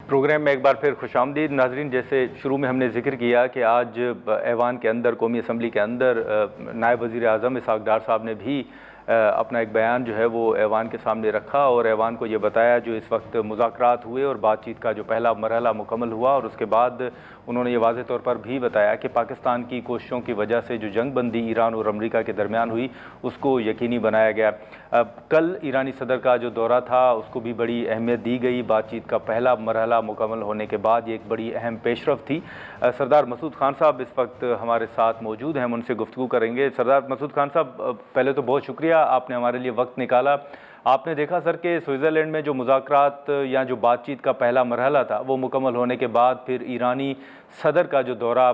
Programme میں ایک بار پھر خوش آمدید ناظرین۔ جیسے شروع میں ہم نے ذکر کیا کہ آج ایوان کے اندر، قومی اسمبلی کے اندر، نائب وزیر اعظم اسحاق ڈار صاحب نے بھی اپنا ایک بیان جو ہے وہ ایوان کے سامنے رکھا اور ایوان کو یہ بتایا جو اس وقت مذاکرات ہوئے اور بات چیت کا جو پہلا مرحلہ مکمل ہوا، اور اس کے بعد انہوں نے یہ واضح طور پر بھی بتایا کہ پاکستان کی کوششوں کی وجہ سے جو جنگ بندی ایران اور امریکہ کے درمیان ہوئی اس کو یقینی بنایا گیا۔ کل ایرانی صدر کا جو دورہ تھا اس کو بھی بڑی اہمیت دی گئی۔ بات چیت کا پہلا مرحلہ مکمل ہونے کے بعد یہ ایک بڑی اہم پیش رفت تھی۔ سردار مسعود خان صاحب اس وقت ہمارے ساتھ موجود ہیں، ہم ان سے گفتگو کریں گے۔ سردار مسعود خان صاحب، پہلے تو بہت شکریہ، آپ نے ہمارے لیے وقت نکالا۔ آپ نے دیکھا سر کہ سوئٹزرلینڈ میں جو مذاکرات یا جو بات چیت کا پہلا مرحلہ تھا وہ مکمل ہونے کے بعد پھر ایرانی صدر کا جو دورہ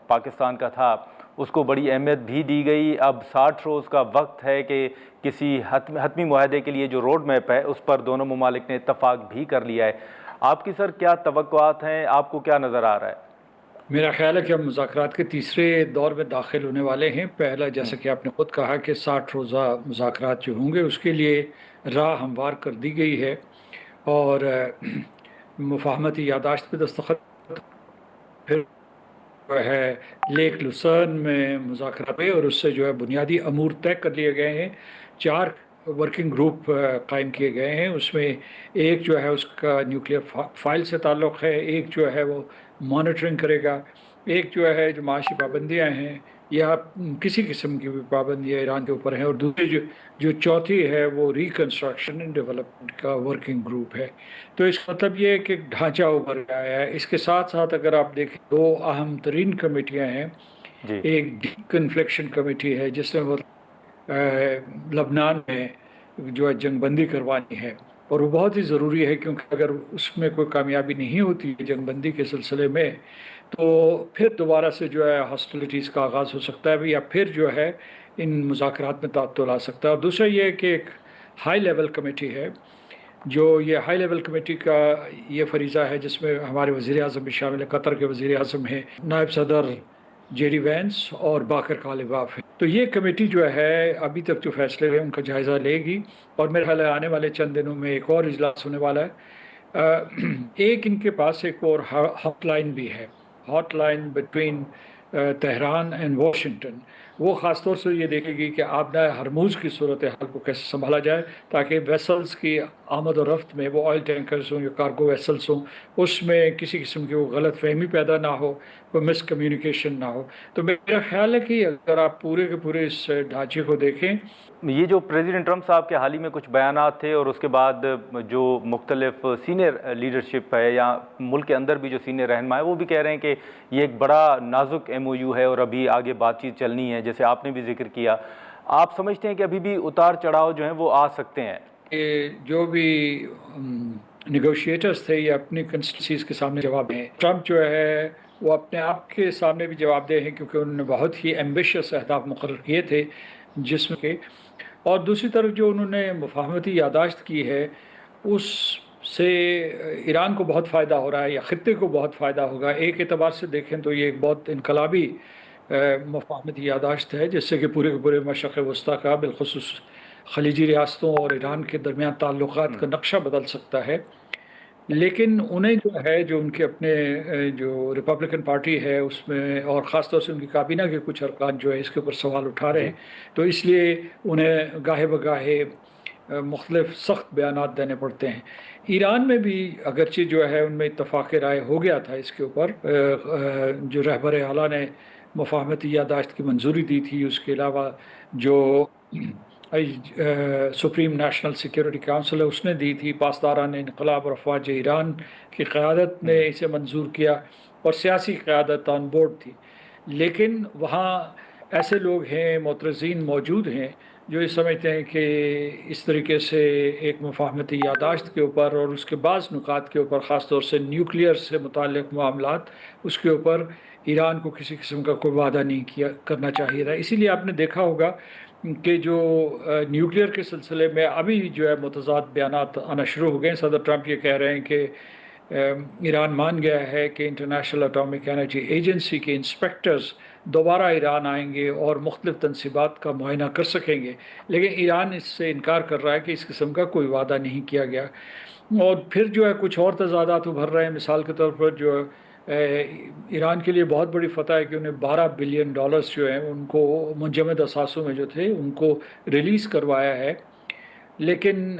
پاکستان کا تھا اس کو بڑی اہمیت بھی دی گئی۔ اب 60 روز کا وقت ہے کہ کسی حتمی معاہدے کے لیے جو روڈ میپ ہے اس پر دونوں ممالک نے اتفاق بھی کر لیا ہے۔ آپ کی سر کیا توقعات ہیں؟ آپ کو کیا نظر آ رہا ہے؟ میرا خیال ہے کہ ہم مذاکرات کے تیسرے دور میں داخل ہونے والے ہیں۔ پہلا، جیسا کہ آپ نے خود کہا کہ 60 روزہ مذاکرات جو ہوں گے اس کے لیے راہ ہموار کر دی گئی ہے، اور مفاہمتی یادداشت پہ دستخط پھر جو ہے لیک لوسرن میں مذاکرات ہوئے اور اس سے جو ہے بنیادی امور طے کر لیے گئے ہیں۔ 4 ورکنگ گروپ قائم کیے گئے ہیں، اس میں ایک جو ہے اس کا نیوکلیئر فائل سے تعلق ہے، ایک جو ہے وہ مانیٹرنگ کرے گا، ایک جو ہے جو معاشی پابندیاں ہیں یا کسی قسم کی بھی پابندیاں ایران کے اوپر ہیں، اور دوسری جو چوتھی ہے وہ ریکنسٹرکشن اینڈ ڈیولپمنٹ کا ورکنگ گروپ ہے۔ تو اس کا مطلب یہ ہے کہ ڈھانچہ ابھر آیا ہے۔ اس کے ساتھ ساتھ اگر آپ دیکھیں 2 اہم ترین کمیٹیاں ہیں جی۔ ایک ڈی کنفلیکشن کمیٹی ہے جس میں لبنان میں جو ہے جنگ بندی کروانی ہے، اور وہ بہت ہی ضروری ہے کیونکہ اگر اس میں کوئی کامیابی نہیں ہوتی جنگ بندی کے سلسلے میں تو پھر دوبارہ سے جو ہے ہاسٹیلیٹیز کا آغاز ہو سکتا ہے یا پھر جو ہے ان مذاکرات میں تعطل آ سکتا ہے۔ اور دوسرا یہ ہے کہ ایک ہائی لیول کمیٹی ہے، جو یہ ہائی لیول کمیٹی کا یہ فریضہ ہے جس میں ہمارے وزیر اعظم بھی شامل ہے، قطر کے وزیر اعظم ہیں، نائب صدر جے ڈی وینس اور باقر کالباف ہے۔ تو یہ کمیٹی جو ہے ابھی تک جو فیصلے ہیں ان کا جائزہ لے گی، اور میرے خیال ہے آنے والے چند دنوں میں ایک اور اجلاس ہونے والا ہے۔ ایک ان کے پاس ایک اور ہاٹ لائن بھی ہے، hotline between Tehran and Washington. وہ خاص طور سے یہ دیکھے گی کہ آبدہ ہرموز کی صورتحال کو کیسے سنبھالا جائے تاکہ ویسلز کی آمد و رفت میں، وہ آئل ٹینکرز ہوں یا کارگو ویسلز ہوں، اس میں کسی قسم کی وہ غلط فہمی پیدا نہ ہو، کوئی مس کمیونیکیشن نہ ہو۔ تو میرا خیال ہے کہ اگر آپ پورے کے پورے اس ڈھانچے کو دیکھیں، یہ جو پریزیڈنٹ ٹرمپ صاحب کے حال ہی میں کچھ بیانات تھے اور اس کے بعد جو مختلف سینئر لیڈرشپ ہے یا ملک کے اندر بھی جو سینئر رہنما ہے وہ بھی کہہ رہے ہیں کہ یہ ایک بڑا نازک ایم او یو ہے اور ابھی آگے بات چیت چلنی ہے، جیسے آپ نے بھی ذکر کیا۔ آپ سمجھتے ہیں کہ ابھی بھی اتار چڑھاؤ جو ہیں وہ آ سکتے ہیں؟ جو بھی نیگوشیٹرز تھے یہ اپنی کنسٹیٹوئنسیز کے سامنے جواب دیں۔ ٹرمپ جو ہے وہ اپنے آپ کے سامنے بھی جواب دہ ہیں کیونکہ انہوں نے بہت ہی ایمبیشس اہداف مقرر کیے تھے، جس میں کہ اور دوسری طرف جو انہوں نے مفاہمتی یادداشت کی ہے اس سے ایران کو بہت فائدہ ہو رہا ہے یا خطے کو بہت فائدہ ہوگا۔ ایک اعتبار سے دیکھیں تو یہ ایک بہت انقلابی مفاہمتی یادداشت ہے جس سے کہ پورے کے پورے مشرق وسطیٰ کا بالخصوص خلیجی ریاستوں اور ایران کے درمیان تعلقات کا نقشہ بدل سکتا ہے۔ لیکن انہیں جو ہے جو ان کے اپنے جو ریپبلکن پارٹی ہے اس میں، اور خاص طور سے ان کی کابینہ کے کچھ ارکان جو ہے اس کے اوپر سوال اٹھا رہے ہیں، تو اس لیے انہیں گاہے بگاہے مختلف سخت بیانات دینے پڑتے ہیں۔ ایران میں بھی اگرچہ جو ہے ان میں اتفاق رائے ہو گیا تھا اس کے اوپر، جو رہبر اعلیٰ نے مفاہمتی یادداشت کی منظوری دی تھی، اس کے علاوہ جو سپریم نیشنل سیکیورٹی کونسل ہے اس نے دی تھی، پاسداران انقلاب اور افواج ایران کی قیادت نے اسے منظور کیا اور سیاسی قیادت آن بورڈ تھی۔ لیکن وہاں ایسے لوگ ہیں، معترضین موجود ہیں جو یہ سمجھتے ہیں کہ اس طریقے سے ایک مفاہمتی یادداشت کے اوپر اور اس کے بعض نکات کے اوپر، خاص طور سے نیوکلیئر سے متعلق معاملات، اس کے اوپر ایران کو کسی قسم کا کوئی وعدہ نہیں کرنا چاہیے تھا۔ اسی لیے آپ نے دیکھا ہوگا کہ جو نیوکلیئر کے سلسلے میں ابھی جو ہے متضاد بیانات آنا شروع ہو گئے۔ صدر ٹرمپ یہ کہہ رہے ہیں کہ ایران مان گیا ہے کہ انٹرنیشنل اٹامک انرجی ایجنسی کے انسپیکٹرز دوبارہ ایران آئیں گے اور مختلف تنصیبات کا معائنہ کر سکیں گے، لیکن ایران اس سے انکار کر رہا ہے کہ اس قسم کا کوئی وعدہ نہیں کیا گیا۔ اور پھر جو ہے کچھ اور تضادات ابھر رہے ہیں. مثال کے طور پر جو ایران کے لیے بہت بڑی فتح ہے کہ انہیں $12 بلین جو ہیں ان کو منجمد اثاثوں میں جو تھے ان کو ریلیز کروایا ہے. لیکن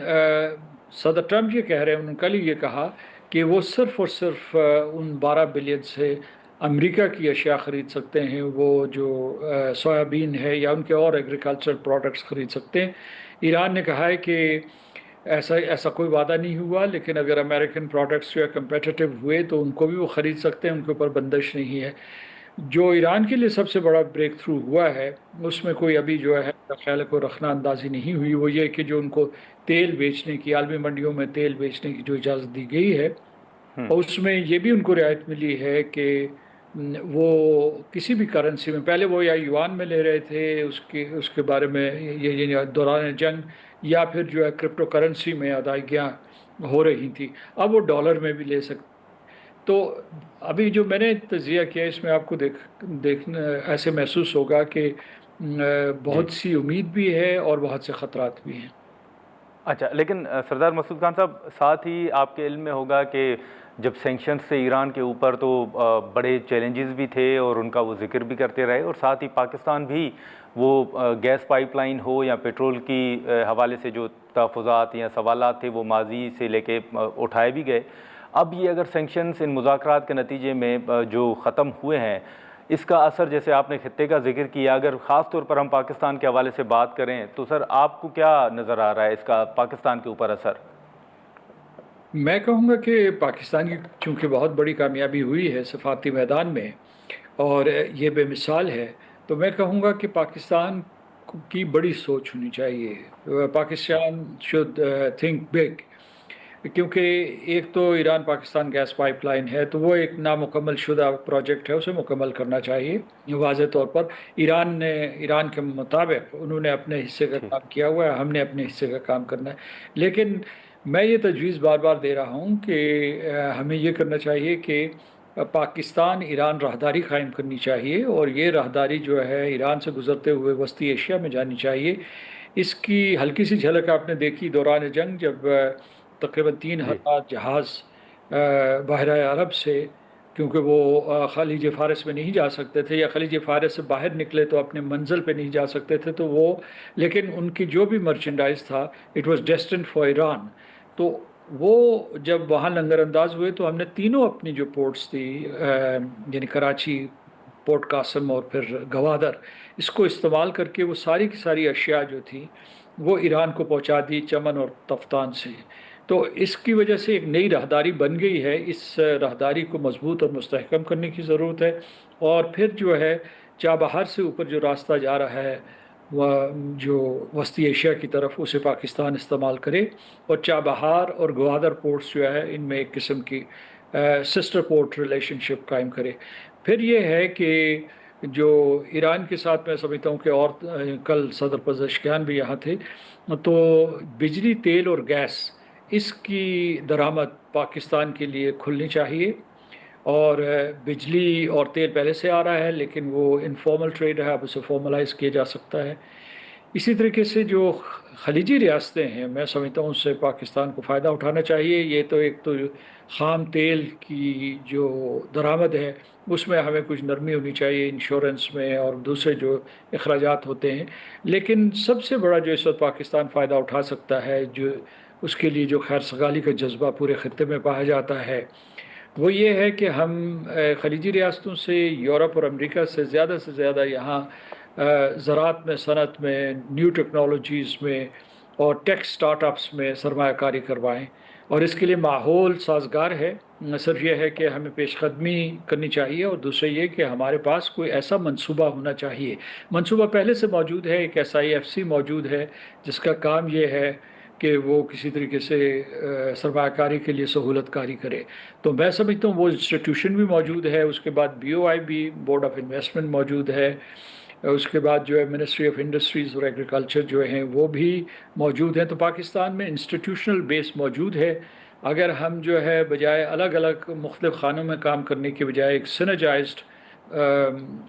صدر ٹرمپ یہ کہہ رہے ہیں، انہوں نے کل ہی یہ کہا کہ وہ صرف اور صرف ان 12 بلین سے امریکہ کی اشیاء خرید سکتے ہیں، وہ جو سویابین ہے یا ان کے اور ایگریکلچر پروڈکٹس خرید سکتے ہیں. ایران نے کہا ہے کہ ایسا کوئی وعدہ نہیں ہوا، لیکن اگر امریکن پروڈکٹس جو ہے کمپیٹیٹیو ہوئے تو ان کو بھی وہ خرید سکتے ہیں، ان کے اوپر بندش نہیں ہے. جو ایران کے لیے سب سے بڑا بریک تھرو ہوا ہے اس میں کوئی ابھی جو ہے خیال ہے کوئی رخنہ اندازی نہیں ہوئی، وہ یہ کہ جو ان کو تیل بیچنے کی، عالمی منڈیوں میں تیل بیچنے کی جو اجازت دی گئی ہے، اور اس میں یہ بھی ان کو رعایت ملی ہے کہ وہ کسی بھی کرنسی میں، پہلے وہ یا یوان میں لے رہے تھے اس کے بارے میں یہ دوران جنگ، یا پھر جو ہے کرپٹو کرنسی میں ادائیگیاں ہو رہی تھیں، اب وہ ڈالر میں بھی لے سکتے. تو ابھی جو میں نے تجزیہ کیا اس میں آپ کو دیکھنا ایسے محسوس ہوگا کہ جی. بہت سی امید بھی ہے اور بہت سے خطرات بھی ہیں. اچھا، لیکن سردار مسعود خان صاحب، ساتھ ہی آپ کے علم میں ہوگا کہ جب سینکشنز سے ایران کے اوپر تو بڑے چیلنجز بھی تھے اور ان کا وہ ذکر بھی کرتے رہے، اور ساتھ ہی پاکستان بھی وہ گیس پائپ لائن ہو یا پیٹرول کی حوالے سے جو تحفظات یا سوالات تھے وہ ماضی سے لے کے اٹھائے بھی گئے. اب یہ اگر سینکشنز ان مذاکرات کے نتیجے میں جو ختم ہوئے ہیں، اس کا اثر، جیسے آپ نے خطے کا ذکر کیا، اگر خاص طور پر ہم پاکستان کے حوالے سے بات کریں تو سر آپ کو کیا نظر آ رہا ہے اس کا پاکستان کے اوپر اثر؟ میں کہوں گا کہ پاکستان کی چونکہ بہت بڑی کامیابی ہوئی ہے سفارتی میدان میں اور یہ بے مثال ہے، تو میں کہوں گا کہ پاکستان کی بڑی سوچ ہونی چاہیے. پاکستان شوڈ تھنک بگ، کیونکہ ایک تو Iran Pakistan gas pipeline ہے تو وہ ایک نامکمل شدہ پروجیکٹ ہے، اسے مکمل کرنا چاہیے. واضح طور پر ایران کے مطابق انہوں نے اپنے حصے کا کام کیا ہوا ہے، ہم نے اپنے حصے کا کام کرنا ہے. لیکن میں یہ تجویز بار بار دے رہا ہوں کہ ہمیں یہ کرنا چاہیے کہ پاکستان ایران راہداری قائم کرنی چاہیے، اور یہ راہداری جو ہے ایران سے گزرتے ہوئے وسطی ایشیا میں جانی چاہیے. اس کی ہلکی سی جھلک آپ نے دیکھی دوران جنگ، جب تقریباً 3,000 جہاز بحیرہ عرب سے، کیونکہ وہ خلیج فارس میں نہیں جا سکتے تھے یا خلیج فارس سے باہر نکلے تو اپنے منزل پہ نہیں جا سکتے تھے، تو وہ لیکن ان کی جو بھی مرچنڈائز تھا it was destined for Iran. تو وہ جب وہاں لنگر انداز ہوئے تو ہم نے تینوں اپنی جو پورٹس تھی، یعنی کراچی، پورٹ قاسم اور پھر گوادر، اس کو استعمال کر کے وہ ساری کی ساری اشیاء جو تھی وہ ایران کو پہنچا دی چمن اور تفتان سے. تو اس کی وجہ سے ایک نئی راہداری بن گئی ہے. اس راہداری کو مضبوط اور مستحکم کرنے کی ضرورت ہے، اور پھر جو ہے چابہار سے اوپر جو راستہ جا رہا ہے وہ جو وسطی ایشیا کی طرف، اسے پاکستان استعمال کرے، اور چابہار اور گوادر پورٹس جو ہے ان میں ایک قسم کی سسٹر پورٹ ریلیشن شپ قائم کرے. پھر یہ ہے کہ جو ایران کے ساتھ میں سمجھتا ہوں کہ، اور کل صدر پزشکیان بھی یہاں تھے، تو بجلی، تیل اور گیس، اس کی درآمد پاکستان کے لیے کھلنی چاہیے. اور بجلی اور تیل پہلے سے آ رہا ہے لیکن وہ انفارمل ٹریڈ ہے، اب اسے فارملائز کیا جا سکتا ہے. اسی طریقے سے جو خلیجی ریاستیں ہیں، میں سمجھتا ہوں اس سے پاکستان کو فائدہ اٹھانا چاہیے. یہ تو ایک تو خام تیل کی جو درآمد ہے اس میں ہمیں کچھ نرمی ہونی چاہیے انشورنس میں اور دوسرے جو اخراجات ہوتے ہیں. لیکن سب سے بڑا جو اس وقت پاکستان فائدہ اٹھا سکتا ہے، جو اس کے لیے جو خیر سگالی کا جذبہ پورے خطے میں پایا جاتا ہے، وہ یہ ہے کہ ہم خلیجی ریاستوں سے، یورپ اور امریکہ سے زیادہ یہاں زراعت میں، صنعت میں، نیو ٹیکنالوجیز میں اور ٹیک سٹارٹ اپس میں سرمایہ کاری کروائیں. اور اس کے لیے ماحول سازگار ہے. صرف یہ ہے کہ ہمیں پیش قدمی کرنی چاہیے، اور دوسرے یہ کہ ہمارے پاس کوئی ایسا منصوبہ ہونا چاہیے. منصوبہ پہلے سے موجود ہے، ایک SIFC موجود ہے جس کا کام یہ ہے کہ وہ کسی طریقے سے سرمایہ کاری کے لیے سہولت کاری کرے. تو میں سمجھتا ہوں وہ انسٹیٹیوشن بھی موجود ہے. اس کے بعد BOI بھی، بورڈ آف انویسٹمنٹ موجود ہے. اس کے بعد جو ہے منسٹری آف انڈسٹریز اور ایگریکلچر جو ہیں وہ بھی موجود ہیں. تو پاکستان میں انسٹیٹیوشنل بیس موجود ہے. اگر ہم جو ہے بجائے الگ الگ مختلف خانوں میں کام کرنے کے بجائے ایک سینرجائزڈ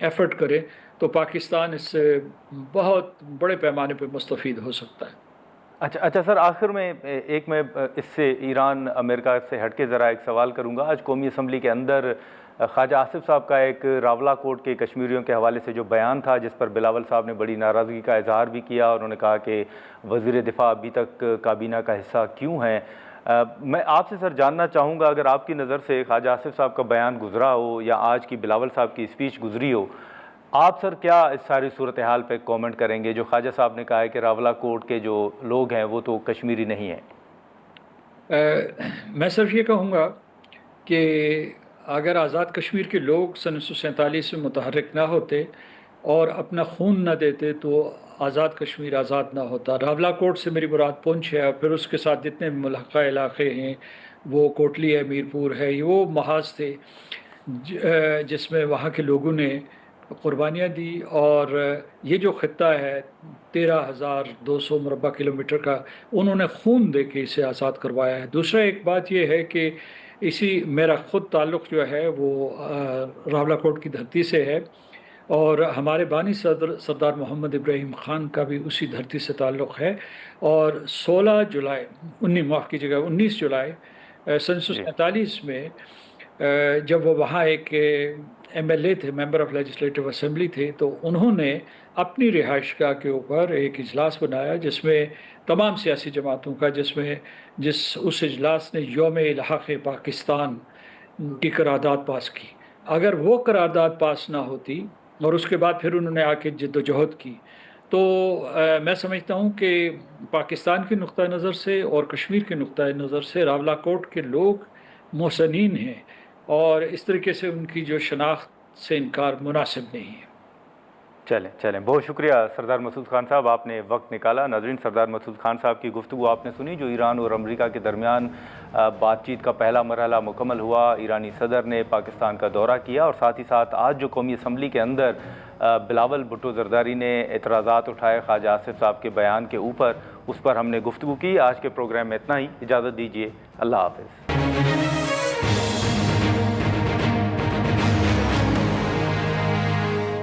ایفرٹ کریں تو پاکستان اس سے بہت بڑے پیمانے پہ مستفید ہو سکتا ہے. اچھا سر، آخر میں ایک میں اس سے ایران امریکہ سے ہٹ کے ذرا ایک سوال کروں گا. آج قومی اسمبلی کے اندر خواجہ آصف صاحب کا ایک راولا کوٹ کے کشمیریوں کے حوالے سے جو بیان تھا، جس پر بلاول صاحب نے بڑی ناراضگی کا اظہار بھی کیا، اور انہوں نے کہا کہ وزیر دفاع ابھی تک کابینہ کا حصہ کیوں ہیں. میں آپ سے سر جاننا چاہوں گا، اگر آپ کی نظر سے خواجہ آصف صاحب کا بیان گزرا ہو یا آج کی بلاول صاحب کی اسپیچ گزری ہو، آپ سر کیا اس ساری صورتحال پہ کومنٹ کریں گے جو خواجہ صاحب نے کہا ہے کہ راولا کوٹ کے جو لوگ ہیں وہ تو کشمیری نہیں ہیں؟ میں صرف یہ کہوں گا کہ اگر آزاد کشمیر کے لوگ سن 1947 میں متحرک نہ ہوتے اور اپنا خون نہ دیتے تو آزاد کشمیر آزاد نہ ہوتا. راولا کوٹ سے میری مراد پونچھ ہے، اور پھر اس کے ساتھ جتنے ملحقہ علاقے ہیں، وہ کوٹلی ہے، میرپور ہے، وہ محاذ تھے جس میں وہاں کے لوگوں نے قربانیاں دی. اور یہ جو خطہ ہے 13,200 مربع کلومیٹر کا، انہوں نے خون دے کے اسے آزاد کروایا ہے. دوسرا ایک بات یہ ہے کہ میرا خود تعلق جو ہے وہ راولا کوٹ کی دھرتی سے ہے، اور ہمارے بانی سردار محمد ابراہیم خان کا بھی اسی دھرتی سے تعلق ہے. اور 16 جولائی 19 جولائی سن 1947 میں جب وہ وہاں ایک ایم ایل اے تھے، ممبر آف لیجسلیٹو اسمبلی تھے، تو انہوں نے اپنی رہائش گاہ کے اوپر ایک اجلاس بنایا جس میں تمام سیاسی جماعتوں کا، اس اجلاس نے یوم الحاق پاکستان کی قرارداد پاس کی. اگر وہ قرارداد پاس نہ ہوتی اور اس کے بعد پھر انہوں نے آ کے جد و جہد کی، تو میں سمجھتا ہوں کہ پاکستان کے نقطہ نظر سے اور کشمیر کے نقطہ نظر سے راولا کوٹ کے لوگ محسنین ہیں، اور اس طریقے سے ان کی جو شناخت سے انکار مناسب نہیں ہے. چلیں بہت شکریہ سردار مسعود خان صاحب، آپ نے وقت نکالا. ناظرین، سردار مسعود خان صاحب کی گفتگو آپ نے سنی جو ایران اور امریکہ کے درمیان بات چیت کا پہلا مرحلہ مکمل ہوا. ایرانی صدر نے پاکستان کا دورہ کیا، اور ساتھ ہی ساتھ آج جو قومی اسمبلی کے اندر بلاول بھٹو زرداری نے اعتراضات اٹھائے خواجہ آصف صاحب کے بیان کے اوپر، اس پر ہم نے گفتگو کی. آج کے پروگرام میں اتنا ہی. اجازت دیجیے. اللہ حافظ.